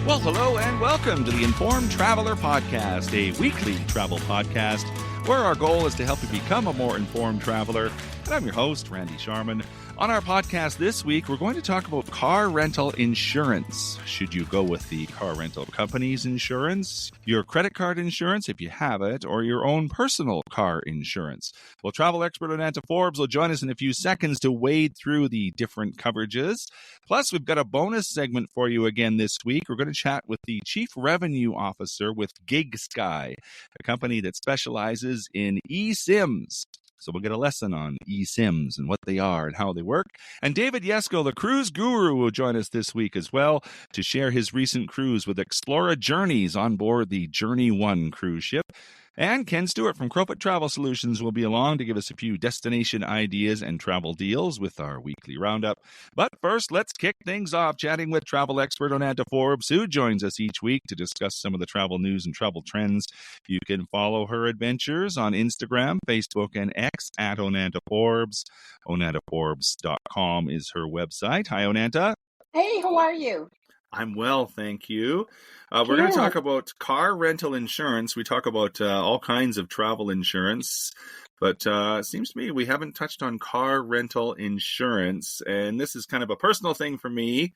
Well, hello and welcome to the Informed Traveler Podcast, a weekly travel podcast where our goal is to help you become a more informed traveler. And I'm your host, Randy Sharman. On our podcast this week, we're going to talk about car rental insurance. Should you go with the car rental company's insurance, your credit card insurance if you have it, or your own personal car insurance? Well, travel expert Onanta Forbes will join us in a few seconds to wade through the different coverages. Plus, we've got a bonus segment for you again this week. We're going to chat with the Chief Revenue Officer with Gigsky, a company that specializes in eSIMS. So we'll get a lesson on eSIMS and what they are and how they work. And David Yeskel, the cruise guru, will join us this week as well to share his recent cruise with Explora Journeys on board the Journey 1 cruise ship. And Ken Stewart from Crowfoot Travel Solutions will be along to give us a few destination ideas and travel deals with our weekly roundup. But first, let's kick things off chatting with travel expert Onanta Forbes, who joins us each week to discuss some of the travel news and travel trends. You can follow her adventures on Instagram, Facebook, and X at Onanta Forbes. OnantaForbes.com is her website. Hi, Onanta. Hey, how are you? I'm well, thank you. We're going to talk about car rental insurance. We talk about all kinds of travel insurance, but it seems to me we haven't touched on car rental insurance. And this is kind of a personal thing for me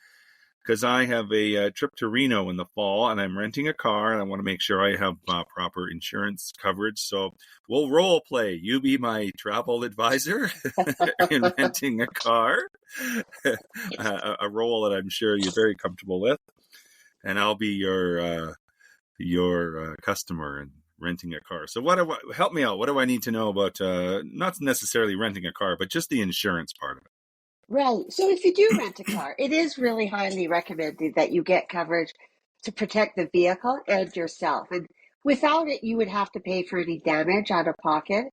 because I have a trip to Reno in the fall and I'm renting a car and I want to make sure I have proper insurance coverage. So we'll role play. You be my travel advisor in renting a car, a role that I'm sure you're very comfortable with. And I'll be your customer and renting a car. So help me out. What do I need to know about not necessarily renting a car, but just the insurance part of it? Right. So if you do rent a car, it is really highly recommended that you get coverage to protect the vehicle and yourself. And without it, you would have to pay for any damage out of pocket.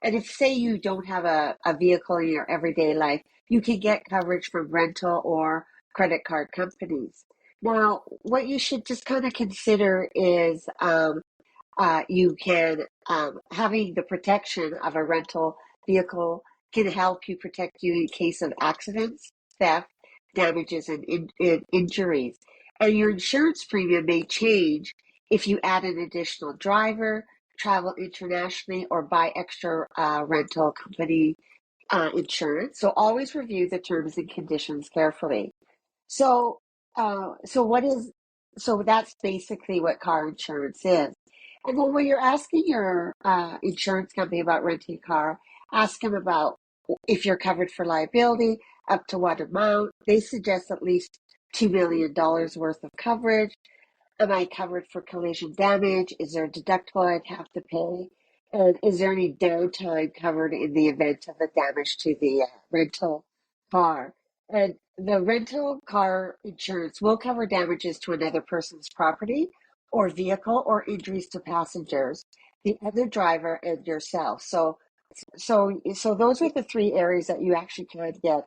And if, say, you don't have a vehicle in your everyday life, you can get coverage from rental or credit card companies. Now, what you should just kind of consider is having the protection of a rental vehicle can help you protect you in case of accidents, theft, damages, and injuries. And your insurance premium may change if you add an additional driver, travel internationally, or buy extra rental company insurance. So always review the terms and conditions carefully. So that's basically what car insurance is. And then when you're asking your insurance company about renting a car, ask them about if you're covered for liability, up to what amount. They suggest at least $2 million worth of coverage. Am I covered for collision damage? Is there a deductible I'd have to pay? And is there any downtime covered in the event of a damage to the rental car? And the rental car insurance will cover damages to another person's property or vehicle or injuries to passengers, the other driver, and yourself. So those are the three areas that you actually can get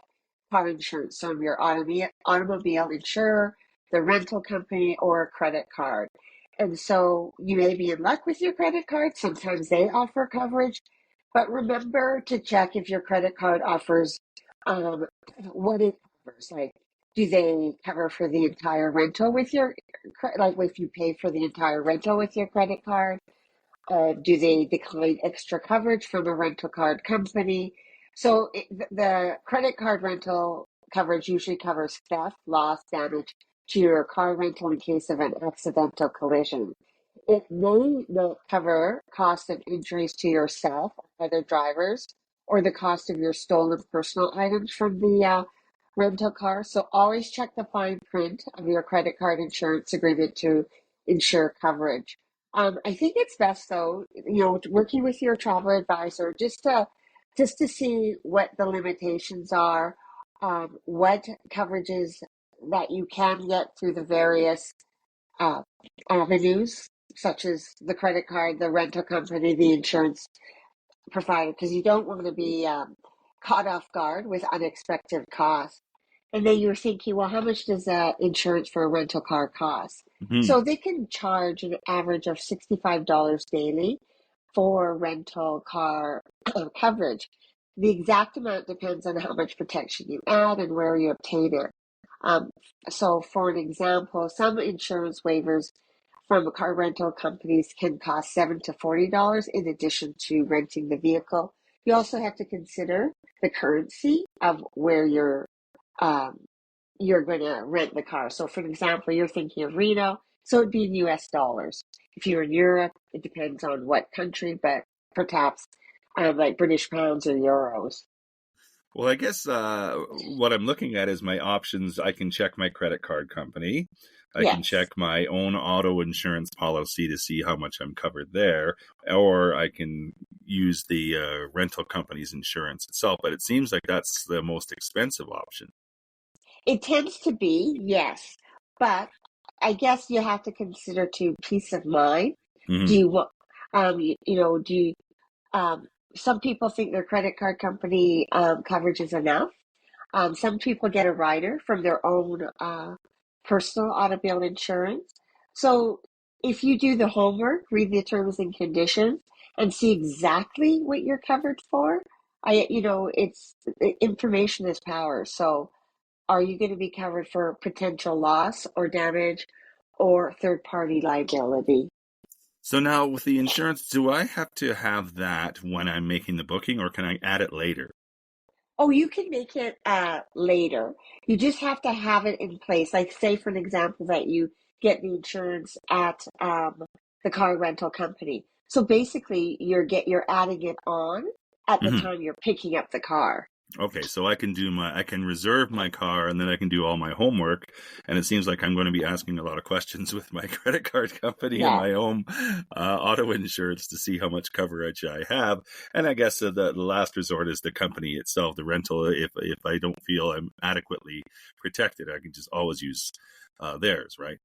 car insurance from: your automobile insurer, the rental company, or a credit card. And so you may be in luck with your credit card. Sometimes they offer coverage, but remember to check if your credit card offers what it covers. Like, do they cover for the entire rental with if you pay for the entire rental with your credit card? Do they decline extra coverage from a rental card company? So the credit card rental coverage usually covers theft, loss, damage to your car rental in case of an accidental collision. It may not cover costs of injuries to yourself or other drivers, or the cost of your stolen personal items from the rental car. So always check the fine print of your credit card insurance agreement to ensure coverage. I think it's best, though, working with your travel advisor just to see what the limitations are, what coverages that you can get through the various avenues, such as the credit card, the rental company, the insurance provider, because you don't want to be caught off guard with unexpected costs. And then you're thinking, well, how much does insurance for a rental car cost? Mm-hmm. So they can charge an average of $65 daily for rental car coverage. The exact amount depends on how much protection you add and where you obtain it. Um, so, for an example, some insurance waivers from car rental companies can cost $7 to $40 in addition to renting the vehicle. You also have to consider the currency of where um, you're going to rent the car. So, for example, you're thinking of Reno, so it'd be in US dollars. If you're in Europe, it depends on what country, but perhaps like British pounds or euros. Well, I guess what I'm looking at is my options. I can check my credit card company. I can Yes. check my own auto insurance policy to see how much I'm covered there, or I can use the rental company's insurance itself. But it seems like that's the most expensive option. It tends to be, yes. But I guess you have to consider too peace of mind. Do Hmm. you want, do you, um, some people think their credit card company coverage is enough. Some people get a rider from their own personal automobile insurance. So if you do the homework, read the terms and conditions, and see exactly what you're covered for, it's information is power. So are you going to be covered for potential loss or damage or third party liability? So now with the insurance, do I have to have that when I'm making the booking, or can I add it later? Oh, you can make it later. You just have to have it in place. Like, say, for an example, that you get the insurance at the car rental company. So basically, you're adding it on at the Hmm. time you're picking up the car. Okay, so I can reserve my car and then I can do all my homework. And it seems like I'm going to be asking a lot of questions with my credit card company and Yeah. my home auto insurance to see how much coverage I have. And I guess the last resort is the company itself, the rental. If I don't feel I'm adequately protected, I can just always use theirs, right?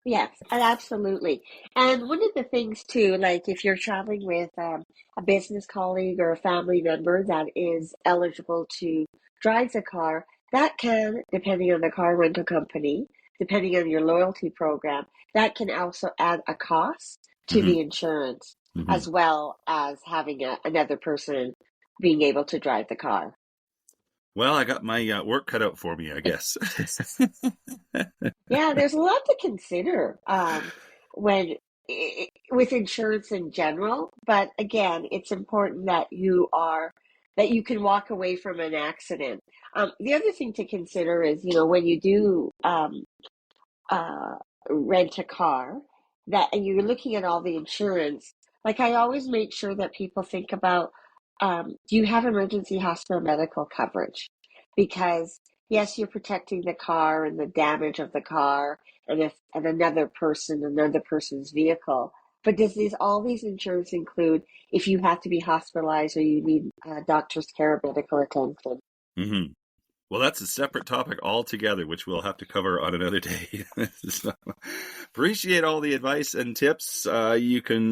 Yes, absolutely. And one of the things too, like if you're traveling with a business colleague or a family member that is eligible to drive the car, that can, depending on the car rental company, depending on your loyalty program, that can also add a cost to Hmm. the insurance, Hmm. as well as having another person being able to drive the car. Well, I got my work cut out for me, I guess. Yeah, there's a lot to consider when with insurance in general. But again, it's important that you can walk away from an accident. The other thing to consider is, when you do uh, rent a car, that and you're looking at all the insurance, like I always make sure that people think about, do you have emergency hospital medical coverage? Because yes, you're protecting the car and the damage of the car and another person's vehicle. But does all these insurance include if you have to be hospitalized or you need doctor's care or medical attention? Hmm. Well, that's a separate topic altogether, which we'll have to cover on another day. So, appreciate all the advice and tips. You can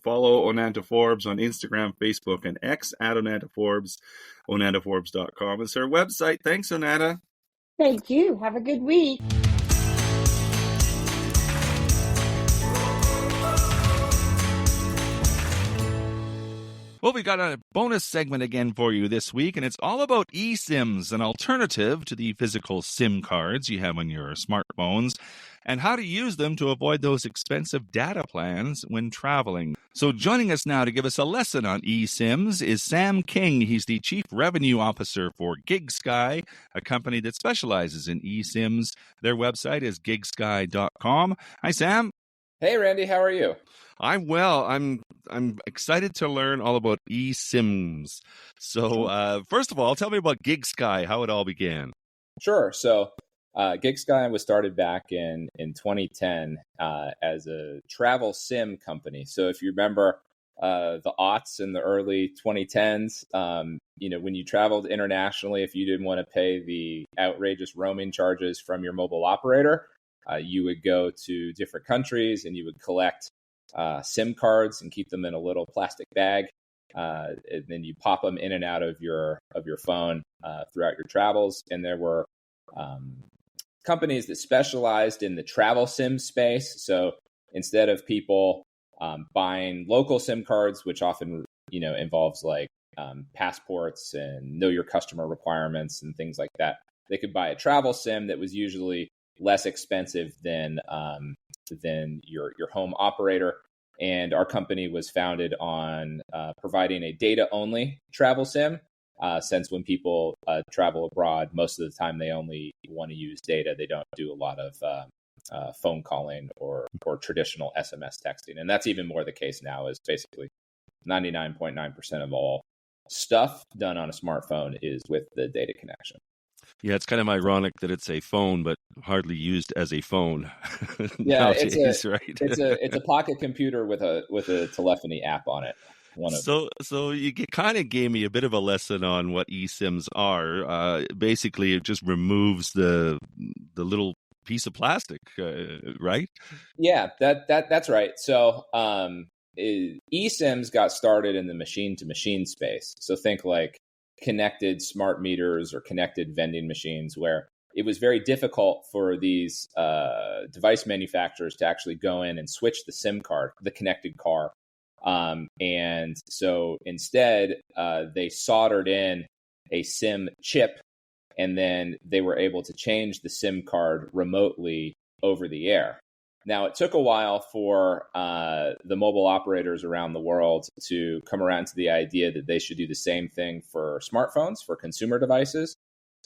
follow Onanta Forbes on Instagram, Facebook, and X at Onanta Forbes. OnantaForbes.com is her website. Thanks, Onanta. Thank you. Have a good week. Well, we got a bonus segment again for you this week, and it's all about eSIMs, an alternative to the physical SIM cards you have on your smartphones, and how to use them to avoid those expensive data plans when traveling. So joining us now to give us a lesson on eSIMs is Sam King. He's the Chief Revenue Officer for Gigsky, a company that specializes in eSIMs. Their website is gigsky.com. Hi, Sam. Hey Randy, how are you? I'm well. I'm excited to learn all about eSIMs. So, first of all, tell me about Gigsky, how it all began. Sure. So, Gigsky was started back in 2010 as a travel sim company. So, if you remember the aughts in the early 2010s, when you traveled internationally, if you didn't want to pay the outrageous roaming charges from your mobile operator, you would go to different countries and you would collect SIM cards and keep them in a little plastic bag. And then you pop them in and out of your phone throughout your travels. And there were companies that specialized in the travel SIM space. So instead of people buying local SIM cards, which often involves like passports and know your customer requirements and things like that, they could buy a travel SIM that was usually less expensive than your home operator. And our company was founded on providing a data-only travel SIM. Since when people travel abroad, most of the time they only want to use data. They don't do a lot of phone calling or traditional SMS texting. And that's even more the case now, is basically 99.9% of all stuff done on a smartphone is with the data connection. Yeah, it's kind of ironic that it's a phone, but hardly used as a phone. Yeah, nowadays, right? it's a pocket computer with a telephony app on it. So you kind of gave me a bit of a lesson on what eSIMs are. Basically, it just removes the little piece of plastic, right? Yeah, that's right. So eSIMs got started in the machine-to-machine space. So think like connected smart meters or connected vending machines, where it was very difficult for these device manufacturers to actually go in and switch the SIM card, the connected car. And so instead, they soldered in a SIM chip, and then they were able to change the SIM card remotely over the air. Now, it took a while for the mobile operators around the world to come around to the idea that they should do the same thing for smartphones, for consumer devices,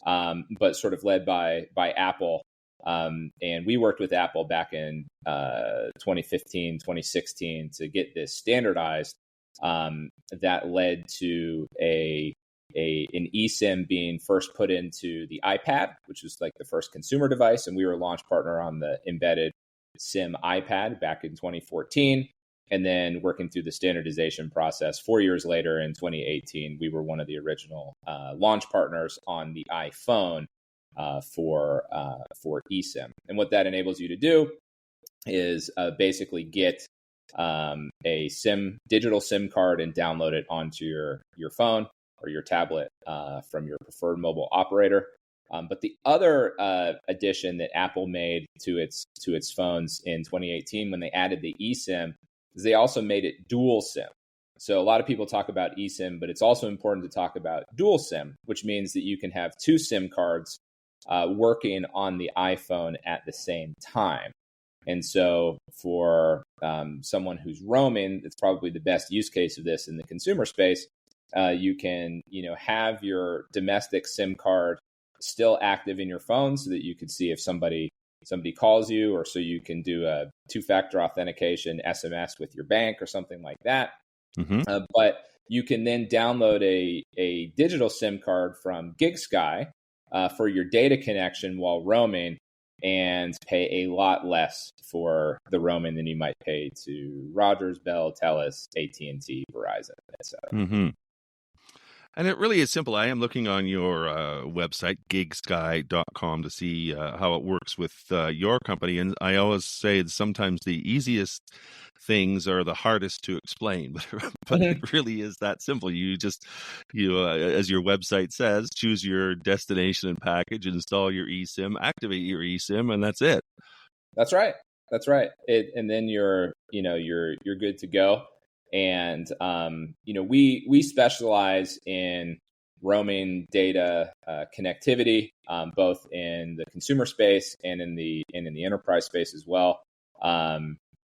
but sort of led by Apple. And we worked with Apple back in 2015, 2016 to get this standardized. That led to an eSIM being first put into the iPad, which was like the first consumer device. And we were a launch partner on the embedded SIM iPad back in 2014. And then working through the standardization process 4 years later in 2018, we were one of the original launch partners on the iPhone for eSIM. And what that enables you to do is basically get a digital SIM card and download it onto your phone or your tablet from your preferred mobile operator. But the other addition that Apple made to its phones in 2018 when they added the eSIM is they also made it dual SIM. So a lot of people talk about eSIM, but it's also important to talk about dual SIM, which means that you can have two SIM cards working on the iPhone at the same time. And so for someone who's roaming, it's probably the best use case of this in the consumer space. You can have your domestic SIM card still active in your phone so that you could see if somebody calls you, or so you can do a two-factor authentication SMS with your bank or something like that. Mm-hmm. But you can then download a digital SIM card from Gigsky for your data connection while roaming, and pay a lot less for the roaming than you might pay to Rogers, Bell, Telus, AT&T, Verizon, etc. Mm-hmm. And it really is simple. I am looking on your website, gigsky.com, to see how it works with your company. And I always say that sometimes the easiest things are the hardest to explain, but it really is that simple. You as your website says, choose your destination and package, install your eSIM, activate your eSIM, and that's it. That's right. And then you're good to go. And we specialize in roaming data connectivity, both in the consumer space and in the enterprise space as well.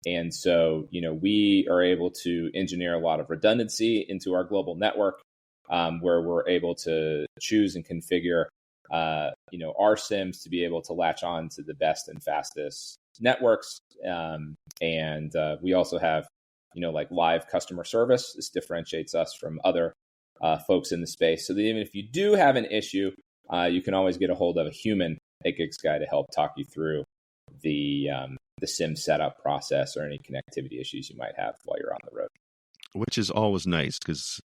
And so we are able to engineer a lot of redundancy into our global network, where we're able to choose and configure our SIMs to be able to latch on to the best and fastest networks. And we also have like live customer service. This differentiates us from other folks in the space. So that even if you do have an issue, you can always get a hold of a human at Gigsky to help talk you through the SIM setup process or any connectivity issues you might have while you're on the road. Which is always nice, because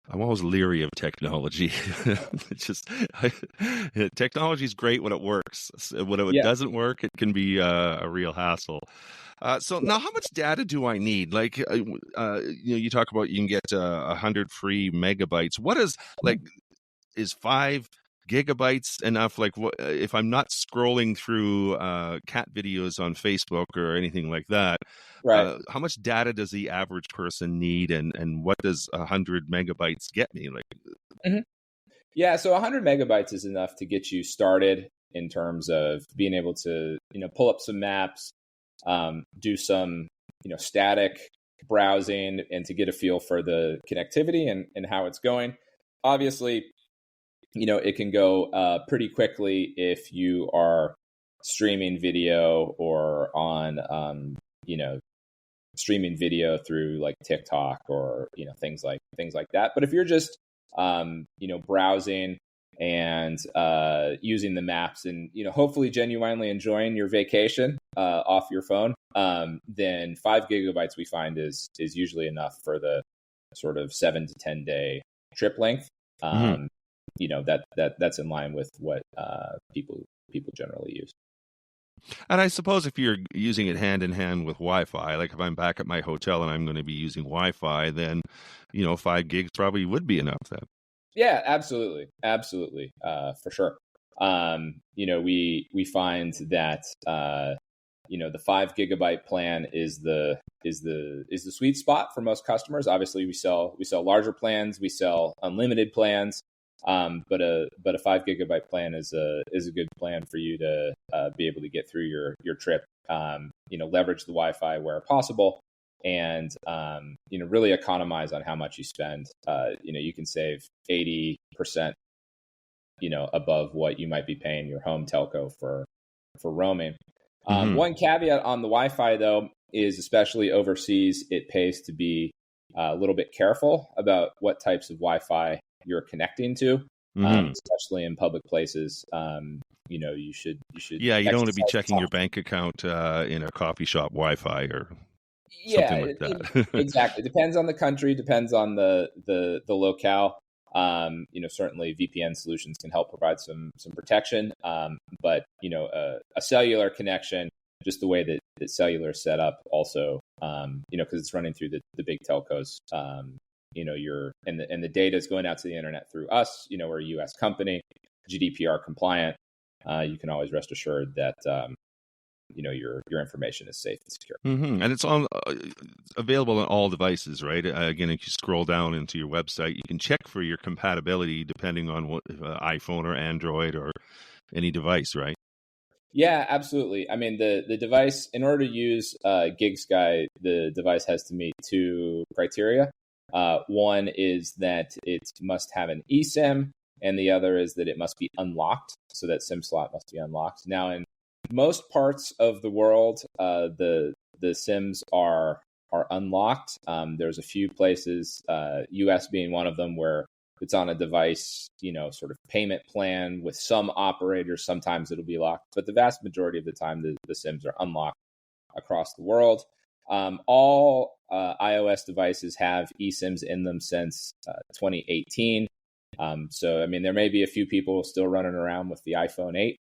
I'm always leery of technology. Technology is great when it works. When it doesn't work, it can be a real hassle. Now, how much data do I need? Like, you talk about you can get 100 free megabytes. What is is 5 gigabytes enough? Like, what if I'm not scrolling through cat videos on Facebook or anything like that? Right. How much data does the average person need, and what does 100 megabytes get me? Yeah, so 100 megabytes is enough to get you started in terms of being able to, pull up some maps, do some, static browsing, and to get a feel for the connectivity and how it's going. Obviously, it can go pretty quickly if you are streaming video or on, streaming video through like TikTok or, things like that. But if you're just, browsing and using the maps and, hopefully genuinely enjoying your vacation off your phone, then 5 gigabytes we find is usually enough for the sort of 7 to 10 day trip length. That's in line with what people generally use. And I suppose if you're using it hand in hand with Wi-Fi, like if I'm back at my hotel and I'm going to be using Wi-Fi, then 5 gigs probably would be enough then. Yeah, absolutely, for sure. We find that the 5 gigabyte plan is the sweet spot for most customers. Obviously, we sell larger plans, we sell unlimited plans, but a 5 gigabyte plan is a good plan for you to be able to get through your trip. Leverage the Wi-Fi where possible, and really economize on how much you spend. You can save 80%, above what you might be paying your home telco for roaming. One caveat on the Wi-Fi, though, is especially overseas, it pays to be a little bit careful about what types of Wi-Fi you're connecting to, especially in public places. You should. Yeah, you don't want to be checking your bank account in a coffee shop Wi-Fi or something like that. Exactly. Depends on the country. Depends on the locale. Certainly VPN solutions can help provide some protection. But a cellular connection, just the way that cellular is set up, also, because it's running through the big telcos. And the data is going out to the internet through us. We're a U.S. company, GDPR compliant. You can always rest assured that your information is safe and secure. And it's available on all devices, right? Again, if you scroll down into your website, you can check for your compatibility depending on what iPhone or Android or any device, right? Yeah, absolutely. I mean, the device, in order to use Gigsky, the device has to meet 2 criteria. One is that it must have an eSIM, and the other is that it must be unlocked. So that SIM slot must be unlocked. Now, in most parts of the world, the SIMs are unlocked. There's a few places, US being one of them, where it's on a device, sort of payment plan with some operators. Sometimes it'll be locked, but the vast majority of the time, the SIMs are unlocked across the world. All iOS devices have eSIMs in them since 2018. So, I mean, there may be a few people still running around with the iPhone 8,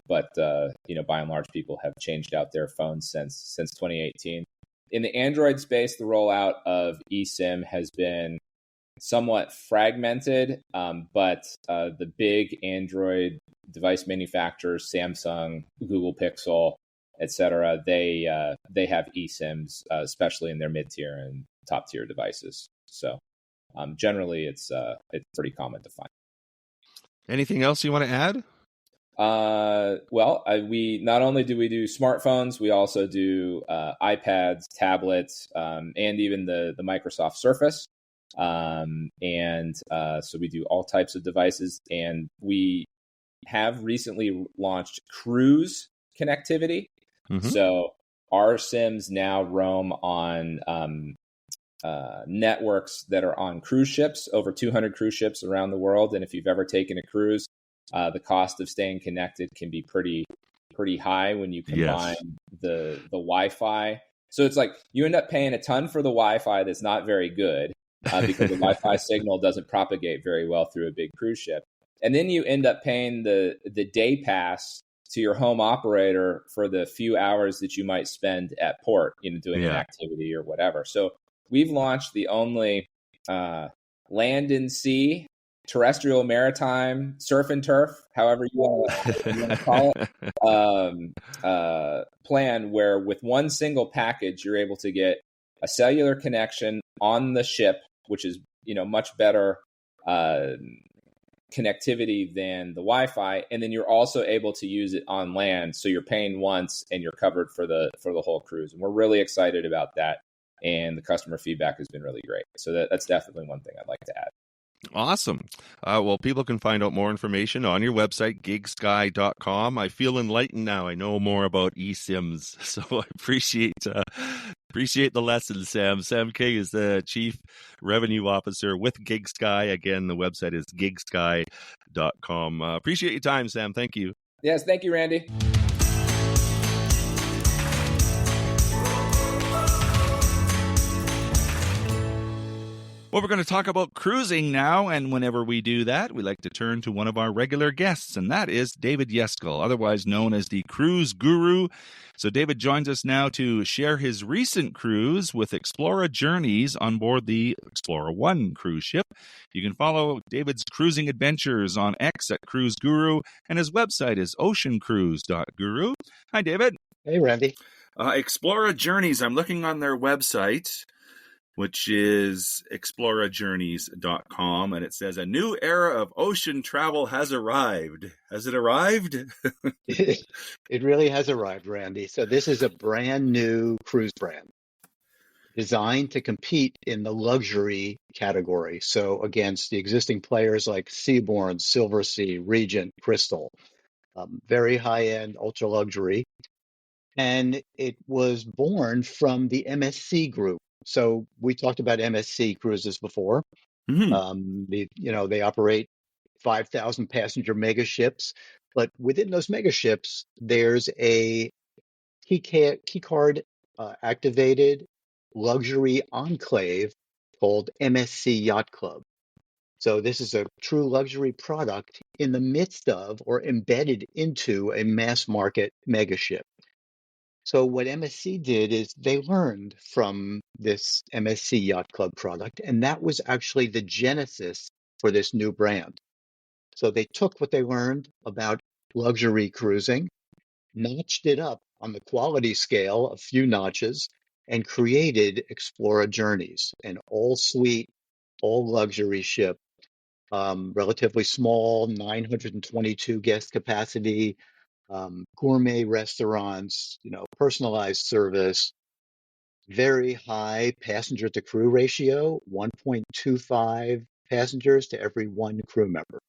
but by and large, people have changed out their phones since 2018. In the Android space, the rollout of eSIM has been somewhat fragmented, but the big Android device manufacturers, Samsung, Google Pixel, etc., they have eSIMs, especially in their mid-tier and top-tier devices. So generally, it's pretty common to find. Anything else you want to add? We not only do we do smartphones, we also do iPads, tablets, and even the Microsoft Surface. So we do all types of devices, and we have recently launched cruise connectivity. So our SIMs now roam on networks that are on cruise ships, over 200 cruise ships around the world. And if you've ever taken a cruise, the cost of staying connected can be pretty high when you combine the Wi-Fi. So it's like you end up paying a ton for the Wi-Fi that's not very good because the Wi-Fi signal doesn't propagate very well through a big cruise ship. And then you end up paying the day pass to your home operator for the few hours that you might spend at port, doing an activity or whatever. So we've launched the only land and sea, terrestrial, maritime, surf and turf, however you want to call it, plan where with one single package, you're able to get a cellular connection on the ship, which is, much better connectivity than the Wi-Fi, and then you're also able to use it on land. So you're paying once and you're covered for the whole cruise. And we're really excited about that. And the customer feedback has been really great. So that's definitely one thing I'd like to add. Awesome. Well, people can find out more information on your website, gigsky.com. I feel enlightened now. I know more about eSIMS, so I appreciate the lesson, Sam. Sam King is the Chief Revenue Officer with Gigsky. Again, the website is gigsky.com. Appreciate your time, Sam. Thank you. Yes, thank you, Randy. Well, we're going to talk about cruising now, and whenever we do that, we like to turn to one of our regular guests, and that is David Yeskel, otherwise known as the Cruise Guru. So David joins us now to share his recent cruise with Explora Journeys on board the Explora One cruise ship. You can follow David's cruising adventures on X at Cruise Guru, and his website is oceancruise.guru. Hi, David. Hey, Randy. Explora Journeys, I'm looking on their website, which is explorajourneys.com, and it says, a new era of ocean travel has arrived. Has it arrived? It really has arrived, Randy. So this is a brand new cruise brand designed to compete in the luxury category. So against the existing players like Seabourn, Silversea, Regent, Crystal, very high-end, ultra-luxury. And it was born from the MSC group. So we talked about MSC cruises before. Mm-hmm. They operate 5,000 passenger mega ships, but within those mega ships, there's a key card activated luxury enclave called MSC Yacht Club. So this is a true luxury product in the midst of or embedded into a mass market mega ship. So what MSC did is they learned from this MSC Yacht Club product, and that was actually the genesis for this new brand. So they took what they learned about luxury cruising, notched it up on the quality scale a few notches, and created Explora Journeys, an all-suite, all-luxury ship, relatively small, 922 guest capacity, gourmet restaurants, personalized service, very high passenger to crew ratio, 1.25 passengers to every one crew member.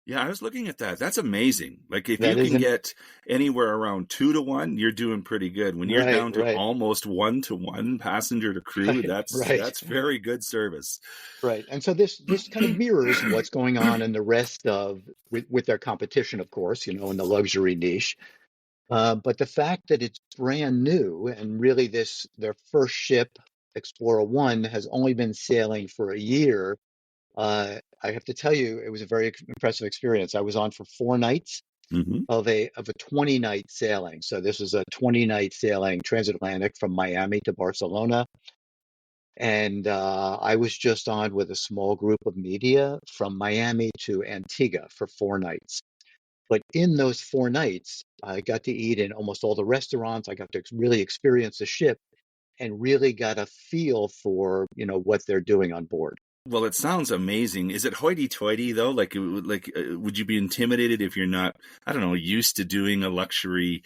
Yeah, I was looking at that. That's amazing. Like if That you can get anywhere around 2 to 1, you're doing pretty good. When you're down to almost 1 to 1 passenger to crew, that's very good service. Right. And so this kind of mirrors what's going on in the rest of with their competition, of course, in the luxury niche. But the fact that it's brand new and really their first ship, Explora One, has only been sailing for a year. I have to tell you, it was a very impressive experience. I was on for 4 nights of a 20-night sailing. So this was a 20-night sailing transatlantic from Miami to Barcelona. And I was just on with a small group of media from Miami to Antigua for 4 nights. But in those 4 nights, I got to eat in almost all the restaurants. I got to really experience the ship and really got a feel for, what they're doing on board. Well, it sounds amazing. Is it hoity-toity, though? Would you be intimidated if you're not, I don't know, used to doing a luxury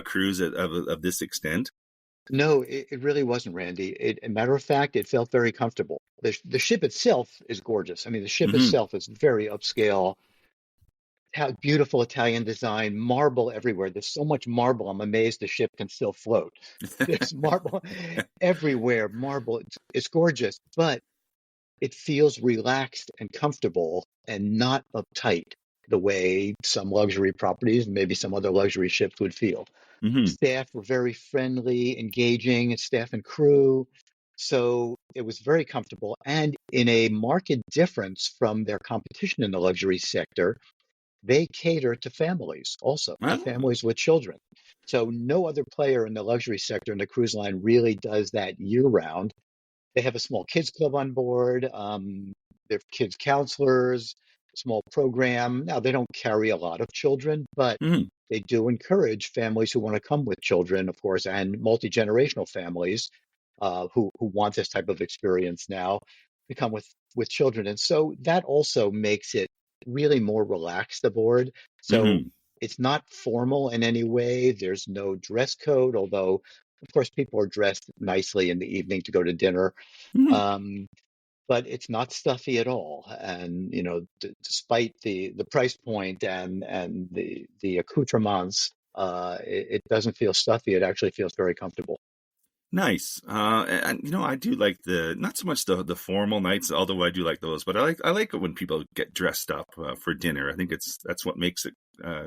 cruise of this extent? No, it really wasn't, Randy. As a matter of fact, it felt very comfortable. The ship itself is gorgeous. I mean, the ship itself is very upscale, beautiful Italian design, marble everywhere. There's so much marble, I'm amazed the ship can still float. There's marble everywhere, marble. It's gorgeous, but it feels relaxed and comfortable and not uptight the way some luxury properties and maybe some other luxury ships would feel. Staff were very friendly, engaging, staff and crew. So it was very comfortable. And in a marked difference from their competition in the luxury sector, they cater to families also, to families with children. So no other player in the luxury sector in the cruise line really does that year-round. They have a small kids club on board. They have kids counselors, small program. Now, they don't carry a lot of children, but they do encourage families who want to come with children, of course, and multi-generational families who want this type of experience now to come with children. And so that also makes it really more relaxed aboard. So Hmm. it's not formal in any way. There's no dress code, although, of course, people are dressed nicely in the evening to go to dinner. Hmm. Um, but it's not stuffy at all. And despite the price point and the accoutrements, it doesn't feel stuffy. It actually feels very comfortable. Nice. And I do like not so much the formal nights, although I do like those, but I like it when people get dressed up for dinner. I think that's what makes it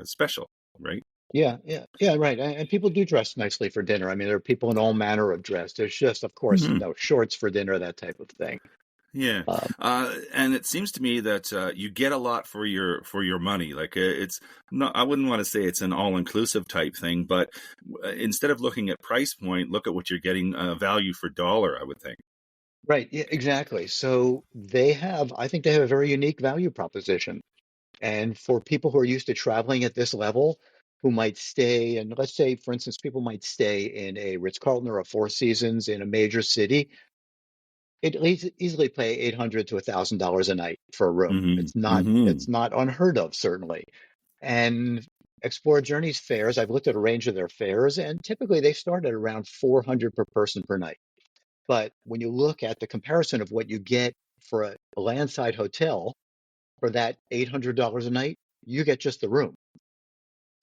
special, right? Yeah, right. And people do dress nicely for dinner. I mean, there are people in all manner of dress. There's just, of course, Hmm. no shorts for dinner, that type of thing. Yeah, Um, and it seems to me that you get a lot for your money. Like it's not, I wouldn't want to say it's an all-inclusive type thing, but instead of looking at price point, look at what you're getting value for dollar, I would think. right, yeah, exactly. So I think they have a very unique value proposition. And for people who are used to traveling at this level, who might stay, and let's say, for instance, people might stay in a Ritz-Carlton or a Four Seasons in a major city, it easily pay $800 to $1,000 a night for a room. Hmm. It's Hmm. not unheard of, certainly. And Explora Journeys fares, I've looked at a range of their fares, and typically they start at around 400 per person per night. But when you look at the comparison of what you get for a landside hotel for that $800 a night, you get just the room.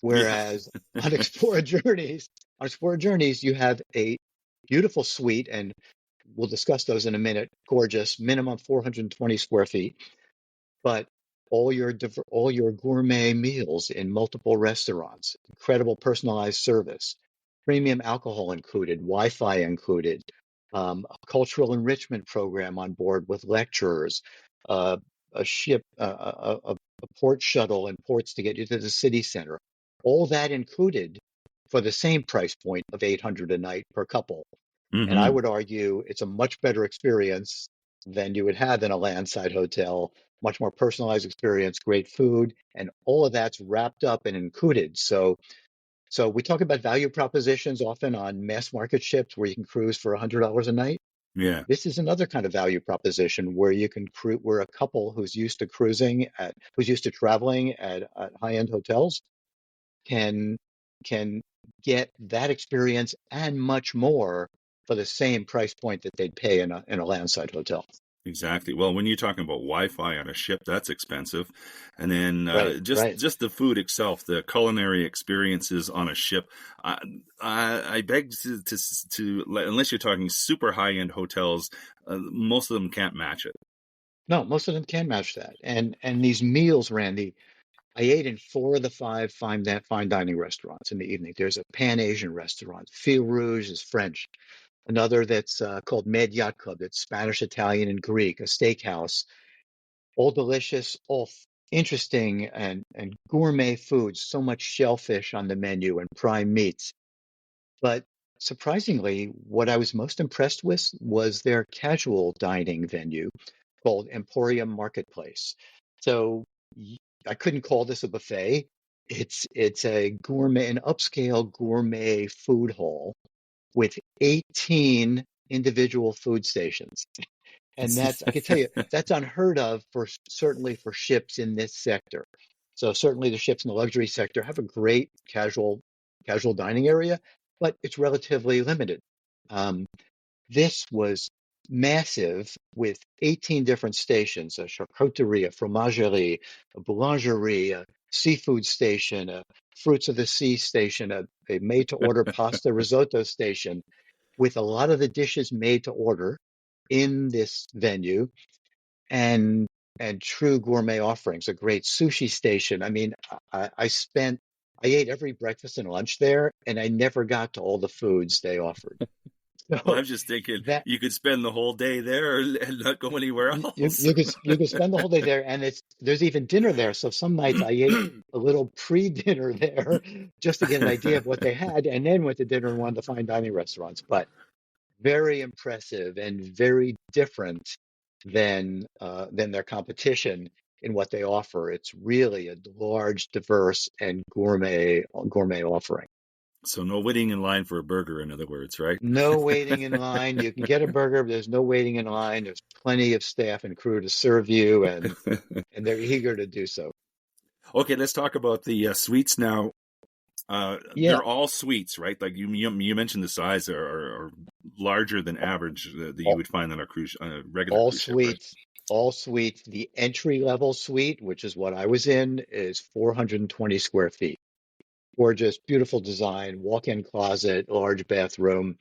Yeah. Whereas on Explorer Journeys, you have a beautiful suite, and we'll discuss those in a minute. Gorgeous, minimum 420 square feet, but all your gourmet meals in multiple restaurants, incredible personalized service, premium alcohol included, Wi-Fi included, a cultural enrichment program on board with lecturers, uh, a ship, a port shuttle and ports to get you to the city center. All that included for the same price point of 800 a night per couple. And I Hmm. would argue it's a much better experience than you would have in a landside hotel, much more personalized experience, great food, and all of that's wrapped up and included. So we talk about value propositions often on mass market ships where you can cruise for $100 a night. Yeah. This is another kind of value proposition where you can where a couple who's used to traveling at high-end hotels can can get that experience and much more for the same price point that they'd pay in a landside hotel. Exactly. Well, when you're talking about Wi-Fi on a ship, that's expensive, and then Right, just right. just the food itself, the culinary experiences on a ship. I I beg to unless you're talking super high-end hotels, most of them can't match it. No, most of them can match that. And these meals, Randy, I ate in four of the five fine dining restaurants in the evening. There's a Pan Asian restaurant. Fil Rouge is French. Another that's called Med Yacht Club. That's Spanish, Italian, and Greek. A steakhouse. All delicious, interesting and gourmet foods. So much shellfish on the menu and prime meats. But surprisingly, what I was most impressed with was their casual dining venue called Emporium Marketplace. So y- I couldn't call this a buffet. It's a gourmet, an upscale gourmet food hall with 18 individual food stations. And I can tell you, that's unheard of certainly for ships in this sector. So certainly the ships in the luxury sector have a great casual dining area, but it's relatively limited. Um, this was massive with 18 different stations, a charcuterie, a fromagerie, a boulangerie, a seafood station, a fruits of the sea station, a made-to-order pasta risotto station, with a lot of the dishes made to order in this venue and true gourmet offerings, a great sushi station. I mean, I ate every breakfast and lunch there, and I never got to all the foods they offered. Well, So I'm just thinking that you could spend the whole day there and not go anywhere else. you could spend the whole day there, and there's even dinner there. So some nights I ate a little pre-dinner there just to get an idea of what they had, and then went to dinner in one of the fine dining restaurants. But very impressive and very different than their competition in what they offer. It's really a large, diverse, and gourmet offering. So no waiting in line for a burger, in other words, right? No waiting in line. You can get a burger, but there's no waiting in line. There's plenty of staff and crew to serve you, and they're eager to do so. Okay, let's talk about the suites now. Yeah, They're all suites, right? Like you mentioned, the size are larger than average that you all, would find on a cruise, on a regular all cruise ship, right? suites, all suites. The entry level suite, which is what I was in, is 420 square feet. Gorgeous, beautiful design, walk-in closet, large bathroom,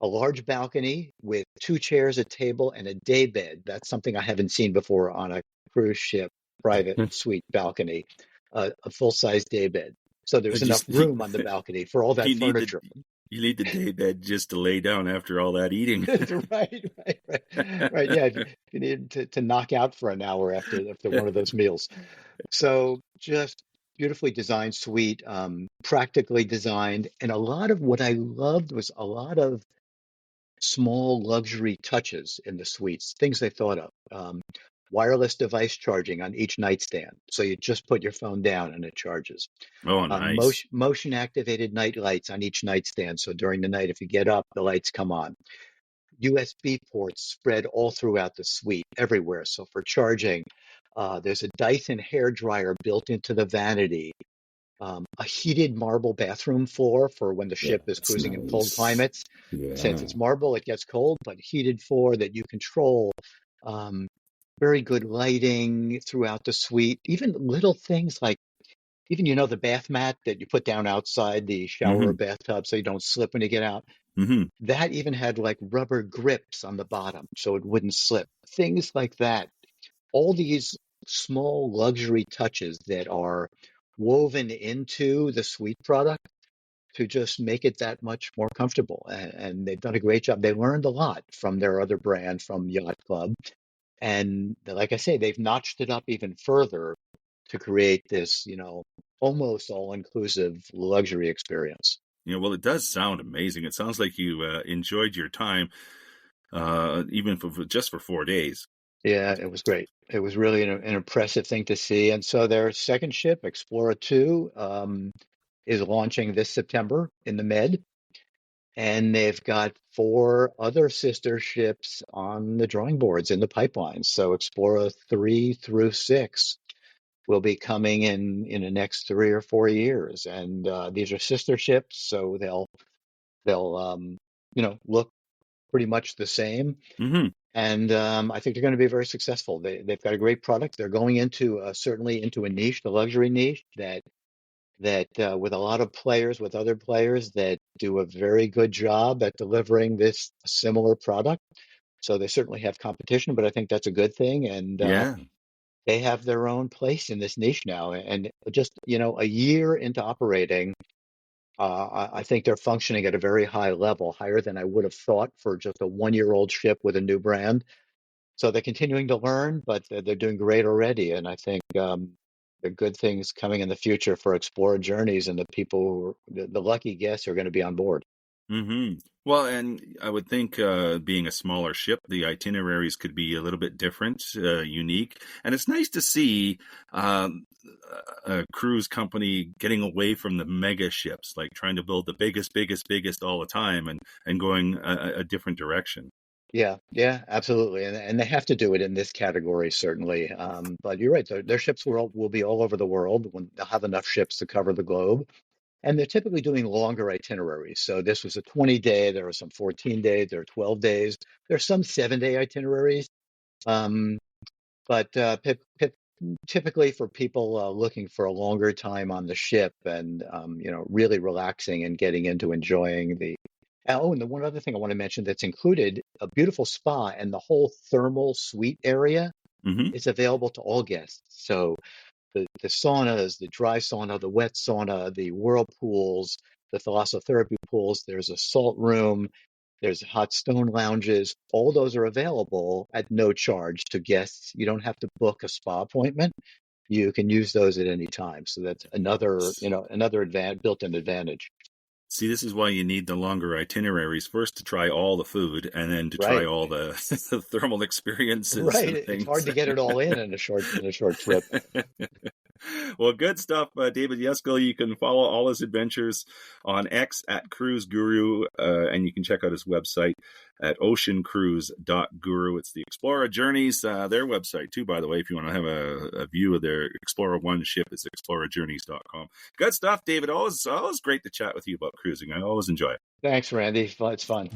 a large balcony with two chairs, a table, and a day bed. That's something I haven't seen before on a cruise ship private suite balcony, a full-size day bed. So there's enough room on the balcony for all that You need furniture. you need the day bed just to lay down after all that eating. Right. Yeah, if you need to knock out for an hour after one of those meals. So just beautifully designed suite, practically designed, and a lot of what I loved was a lot of small luxury touches in the suites, things they thought of. Wireless device charging on each nightstand. So you just put your phone down and it charges. Oh, nice. Motion activated night lights on each nightstand. So during the night, if you get up, the lights come on. USB ports spread all throughout the suite, everywhere. So for charging, there's a Dyson hair dryer built into the vanity. A heated marble bathroom floor for when the ship is That's cruising in cold nice. climates. Since Yeah. it's marble, it gets cold, but heated floor that you control. Um, Very good lighting throughout the suite. Even little things like, even the bath mat that you put down outside the shower or Hmm. bathtub so you don't slip when you get out. Hmm. That even had like rubber grips on the bottom so it wouldn't slip. Things like that. All these small luxury touches that are woven into the suite product to just make it that much more comfortable. And they've done a great job. They learned a lot from their other brand, from Yacht Club. And like I say, they've notched it up even further to create this, almost all-inclusive luxury experience. Well, it does sound amazing. It sounds like you enjoyed your time, even for just for 4 days. Yeah, it was great. It was really an impressive thing to see. And so their second ship, Explora 2, is launching this September in the Med. And they've got four other sister ships on the drawing boards in the pipeline. So Explora 3 through 6 will be coming in the next 3 or 4 years. And these are sister ships, so they'll look pretty much the same. Hmm. And I think they're going to be very successful. They've got a great product. They're going into certainly into a niche, the luxury niche that with a lot of players, with other players that do a very good job at delivering this similar product. So they certainly have competition, but I think that's a good thing. And Yeah. they have their own place in this niche now. And just, a year into operating, I think they're functioning at a very high level, higher than I would have thought for just a 1-year-old ship with a new brand. So they're continuing to learn, but they're doing great already. And I think there are good things coming in the future for Explora Journeys and the people the lucky guests who are going to be on board. Hmm. Well, and I would think being a smaller ship, the itineraries could be a little bit different, unique. And it's nice to see a cruise company getting away from the mega ships, like trying to build the biggest all the time and going a different direction. Yeah, absolutely. And they have to do it in this category, certainly. But you're right, their ships will be all over the world when they'll have enough ships to cover the globe. And they're typically doing longer itineraries. So this was a 20-day, there were some 14 days, there are 12 days, there's some 7-day itineraries. Um, but typically for people looking for a longer time on the ship and really relaxing and getting into enjoying the. Oh, and the one other thing I want to mention that's included, a beautiful spa and the whole thermal suite area Hmm. is available to all guests. So the saunas, the dry sauna, the wet sauna, the whirlpools, the thalassotherapy pools, there's a salt room, there's hot stone lounges. All those are available at no charge to guests. You don't have to book a spa appointment. You can use those at any time. So that's another built-in advantage. See, this is why you need the longer itineraries, first to try all the food and then to try Right. all the thermal experiences Right. and It's things. hard to get it all in a short trip. Well, good stuff, David Yeskel. You can follow all his adventures on X at Cruise Guru, and you can check out his website at oceancruise.guru. It's the Explora Journeys, their website too, by the way. If you want to have a view of their Explora One ship, it's explorajourneys.com. Good stuff, David. Always great to chat with you about cruising. I always enjoy it. Thanks, Randy. It's fun.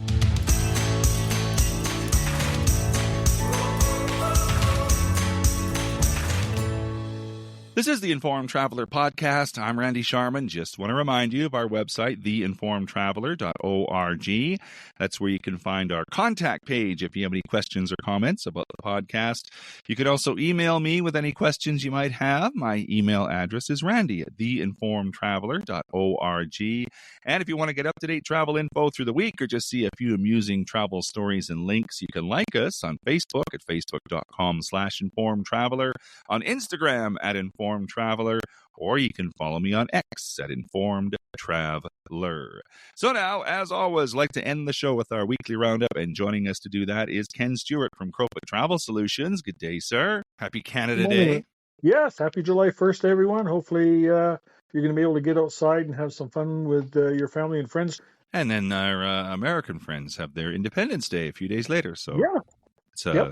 This is the Informed Traveler Podcast. I'm Randy Sharman. Just want to remind you of our website, theinformedtraveler.org. That's where you can find our contact page if you have any questions or comments about the podcast. You could also email me with any questions you might have. My email address is randy@theinformedtraveler.org. And if you want to get up-to-date travel info through the week or just see a few amusing travel stories and links, you can like us on Facebook at facebook.com/informedtraveler, on Instagram at Informed Traveler, or you can follow me on X at Informed Traveler. So now, as always, I'd like to end the show with our weekly roundup, and joining us to do that is Ken Stewart from Crowfoot Travel Solutions. Good day, sir. Happy Canada Day. Yes, happy July 1st, everyone. Hopefully you're going to be able to get outside and have some fun with your family and friends. And then our American friends have their Independence Day a few days later. So yeah,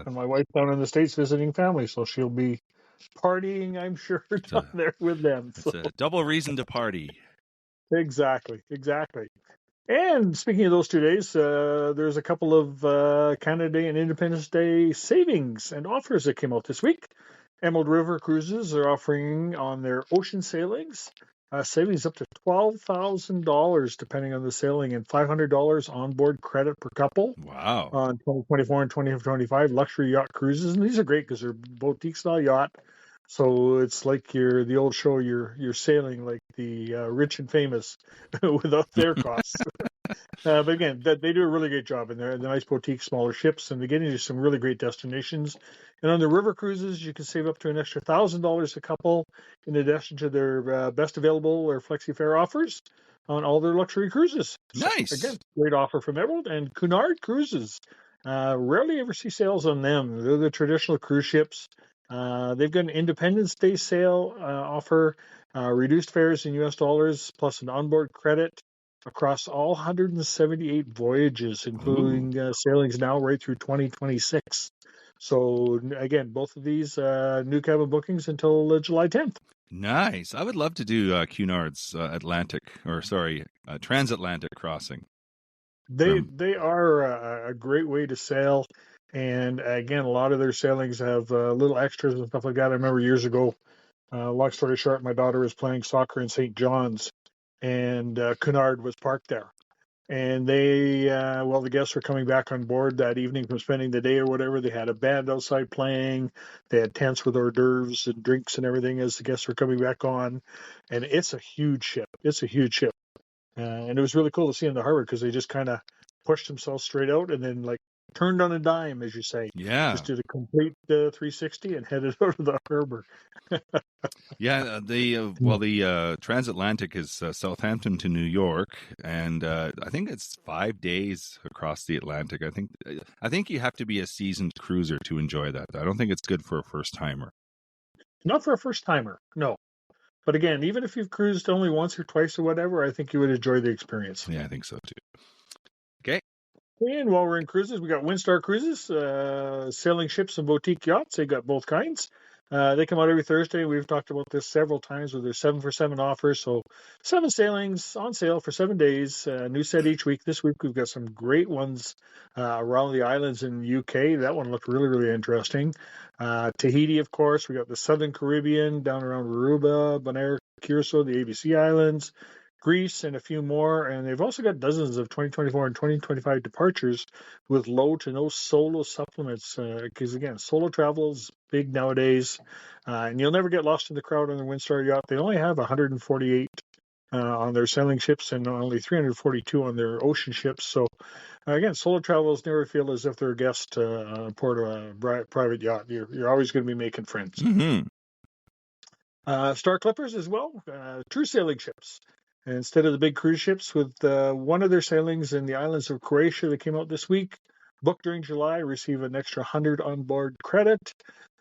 and my wife's down in the States visiting family, so she'll be partying, I'm sure, down there with them. It's a double reason to party. Exactly. And speaking of those 2 days, there's a couple of Canada Day and Independence Day savings and offers that came out this week. Emerald River Cruises are offering on their ocean sailings savings up to $12,000 depending on the sailing, and $500 onboard credit per couple. Wow. On 2024 and 2025 luxury yacht cruises. And these are great because they're boutique style yacht. So it's like the old show, you're sailing like the rich and famous without their costs. But again, they do a really great job, and they're nice boutique, smaller ships, and they get into some really great destinations. And on the river cruises, you can save up to an extra $1,000 a couple, in addition to their best available or flexi fare offers on all their luxury cruises. Nice. So, again, great offer from Emerald and Cunard Cruises. Rarely ever see sales on them. They're the traditional cruise ships. They've got an Independence Day sale offer, reduced fares in US dollars, plus an onboard credit across all 178 voyages, including sailings now right through 2026. So again, both of these new cabin bookings until July 10th. Nice. I would love to do Cunard's transatlantic crossing. They are a great way to sail. And again, a lot of their sailings have little extras and stuff like that. I remember years ago, long story short, my daughter was playing soccer in St. John's, and Cunard was parked there. And the guests were coming back on board that evening from spending the day or whatever. They had a band outside playing. They had tents with hors d'oeuvres and drinks and everything as the guests were coming back on. And it's a huge ship. And it was really cool to see in the harbor because they just kind of pushed themselves straight out and then turned on a dime, as you say. Yeah. Just did a complete 360 and headed out of the harbor. Yeah, the transatlantic is Southampton to New York, and I think it's 5 days across the Atlantic. I think you have to be a seasoned cruiser to enjoy that. I don't think it's good for a first timer. Not for a first timer, no. But again, even if you've cruised only once or twice or whatever, I think you would enjoy the experience. Yeah, I think so too. Okay. And while we're in cruises, we got Windstar Cruises, sailing ships and boutique yachts. They got both kinds. They come out every Thursday. We've talked about this several times with their 7 for 7 offers. So 7 sailings on sale for 7 days. New set each week. This week we've got some great ones around the islands in the UK. That one looked really, really interesting. Tahiti, of course. We got the Southern Caribbean down around Aruba, Bonaire, Curacao, the ABC Islands, Greece, and a few more. And they've also got dozens of 2024 and 2025 departures with low to no solo supplements. Because again, solo travel is big nowadays. And you'll never get lost in the crowd on the Windstar yacht. They only have 148 on their sailing ships and only 342 on their ocean ships. So again, solo travelers never feel as if they're a guest on board a private yacht. You're always going to be making friends. Mm-hmm. Star Clippers as well, true sailing ships. And instead of the big cruise ships, with one of their sailings in the islands of Croatia that came out this week, booked during July, receive an extra 100 onboard credit.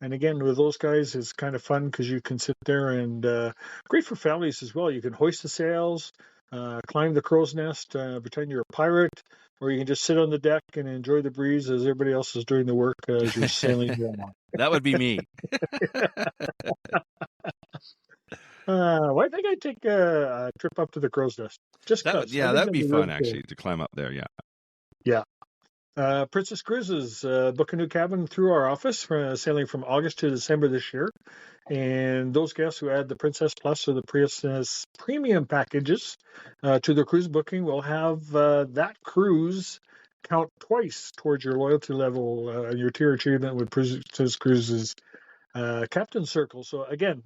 And again, with those guys, it's kind of fun because you can sit there and great for families as well. You can hoist the sails, climb the crow's nest, pretend you're a pirate, or you can just sit on the deck and enjoy the breeze as everybody else is doing the work as you're sailing along. That would be me. Well, I think I'd take a trip up to the crow's nest. Just That would, because. yeah, that'd be fun actually to climb up there. Yeah. Yeah. Princess Cruises book a new cabin through our office, sailing from August to December this year. And those guests who add the Princess Plus or the Princess Premium packages to their cruise booking will have that cruise count twice towards your loyalty level and your tier achievement with Princess Cruises Captain Circle. So again,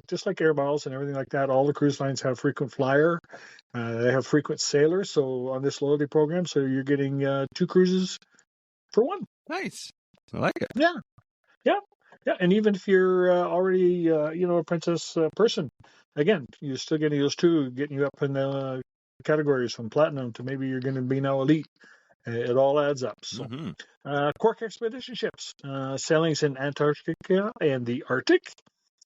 just like Air Miles and everything like that, all the cruise lines have frequent flyer. They have frequent sailors. So on this loyalty program, so you're getting 2 cruises for one. Nice. I like it. Yeah. And even if you're already, a princess person, again, you're still getting those 2, getting you up in the categories from platinum to maybe you're going to be now elite. It all adds up. So, Cork Expedition ships, sailings in Antarctica and the Arctic.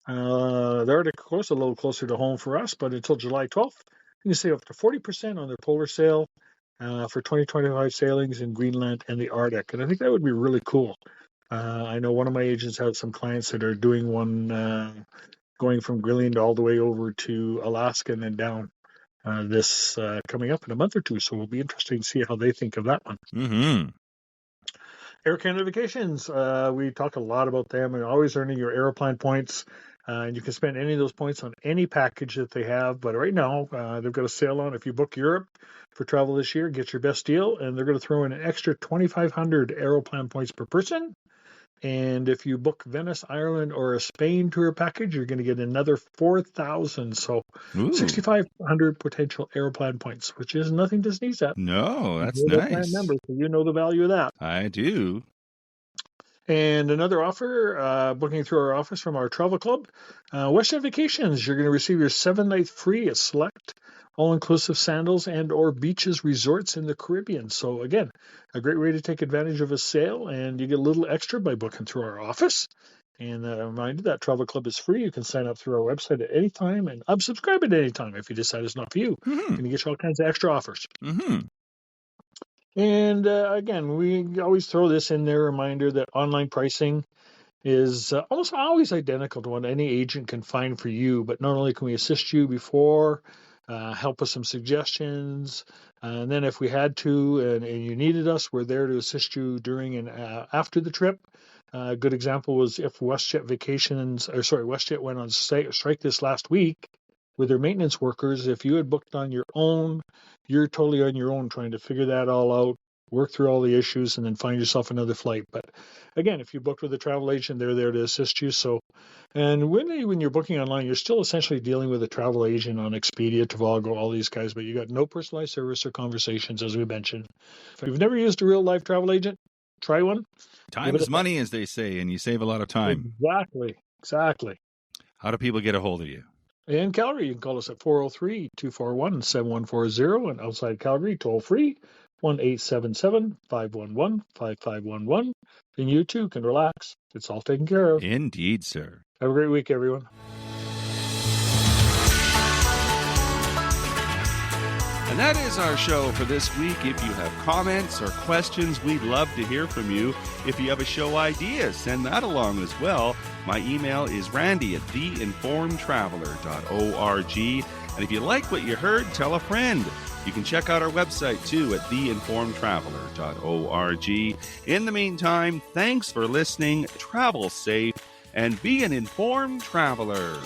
The Arctic, of course, a little closer to home for us, but until July 12th, you can save up to 40% on their polar sail for 2025 sailings in Greenland and the Arctic. And I think that would be really cool. I know one of my agents had some clients that are doing one going from Greenland all the way over to Alaska and then down. This coming up in a month or 2, so it'll be interesting to see how they think of that one. Mm-hmm. Air Canada Vacations, we talk a lot about them and always earning your Aeroplan points. And you can spend any of those points on any package that they have. But right now, they've got a sale on if you book Europe for travel this year, get your best deal, and they're going to throw in an extra 2,500 Aeroplan points per person. And if you book Venice, Ireland, or a Spain tour package, you're going to get another 4,000. So 6,500 potential Aeroplan points, which is nothing to sneeze at. No, that's you're nice. Member, so you know the value of that. I do. And another offer, booking through our office from our travel club, West End Vacations, you're going to receive your 7 nights free at select all-inclusive sandals and or beaches resorts in the Caribbean. So again, a great way to take advantage of a sale, and you get a little extra by booking through our office. And a reminder, that travel club is free. You can sign up through our website at any time and unsubscribe at any time if you decide it's not for you. And you get all kinds of extra offers. And again, we always throw this in there, reminder that online pricing is almost always identical to what any agent can find for you. But not only can we assist you before, help with some suggestions, and then if we had to and you needed us, we're there to assist you during and after the trip. A good example was if WestJet went on strike this last week with their maintenance workers. If you had booked on your own, you're totally on your own trying to figure that all out, work through all the issues, and then find yourself another flight. But again, if you booked with a travel agent, they're there to assist you. So, and when you're booking online, you're still essentially dealing with a travel agent on Expedia, Trivago, all these guys, but you got no personalized service or conversations, as we mentioned. If you've never used a real life travel agent, try one. Time is money, as they say, and you save a lot of time. Exactly. How do people get a hold of you? In Calgary, you can call us at 403-241-7140, and outside Calgary, toll free, 1-877-511-5511. And you too can relax. It's all taken care of. Indeed, sir. Have a great week, everyone. And that is our show for this week. If you have comments or questions, we'd love to hear from you. If you have a show idea, send that along as well. My email is randy@theinformedtraveler.org. And if you like what you heard, tell a friend. You can check out our website too at theinformedtraveler.org. In the meantime, thanks for listening, travel safe, and be an informed traveler.